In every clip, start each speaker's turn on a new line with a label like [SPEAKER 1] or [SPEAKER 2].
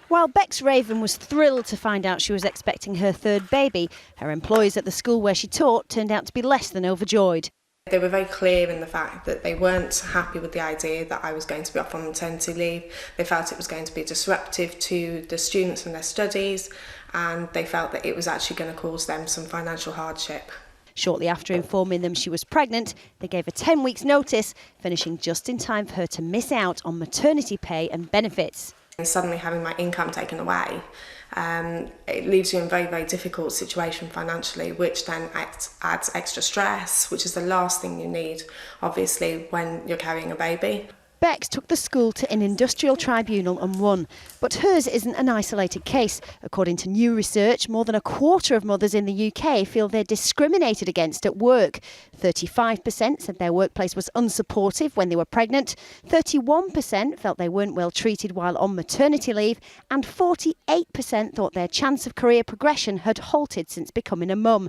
[SPEAKER 1] While Bex Raven was thrilled to find out she was expecting her third baby, her employers at the school where she taught turned out to be less than overjoyed.
[SPEAKER 2] They were very clear in the fact that they weren't happy with the idea that I was going to be off on maternity leave. They felt it was going to be disruptive to the students and their studies, and they felt that it was actually going to cause them some financial hardship.
[SPEAKER 1] Shortly after informing them she was pregnant, they gave her 10 weeks' notice, finishing just in time for her to miss out on maternity pay and benefits.
[SPEAKER 2] And suddenly having my income taken away, it leaves you in a very, very difficult situation financially, which then adds extra stress, which is the last thing you need, obviously, when you're carrying a baby.
[SPEAKER 1] Bex took the school to an industrial tribunal and won. But hers isn't an isolated case. According to new research, more than a quarter of mothers in the UK feel they're discriminated against at work. 35% said their workplace was unsupportive when they were pregnant. 31% felt they weren't well treated while on maternity leave. And 48% thought their chance of career progression had halted since becoming a mum.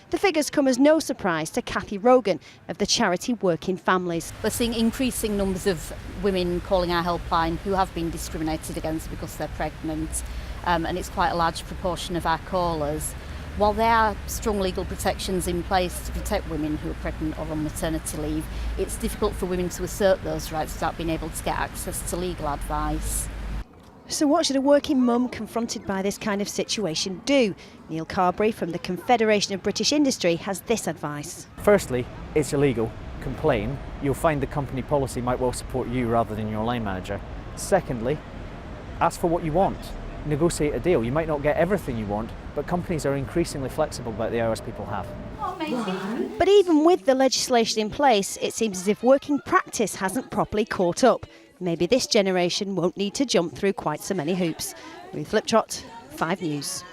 [SPEAKER 1] The figures come as no surprise to Cathy Rogan of the charity Working Families.
[SPEAKER 3] We're seeing increasing numbers of women calling our helpline who have been discriminated against because they're pregnant, and it's quite a large proportion of our callers. While there are strong legal protections in place to protect women who are pregnant or on maternity leave, it's difficult for women to assert those rights without being able to get access to legal advice.
[SPEAKER 1] So what should a working mum confronted by this kind of situation do? Neil Carberry from the Confederation of British Industry has this advice.
[SPEAKER 4] Firstly, it's illegal. Complain. You'll find the company policy might well support you rather than your line manager. Secondly, ask for what you want. Negotiate a deal. You might not get everything you want, but companies are increasingly flexible about the hours people have.
[SPEAKER 1] But even with the legislation in place, it seems as if working practice hasn't properly caught up. Maybe this generation won't need to jump through quite so many hoops. Ruth Liptrot, 5 News.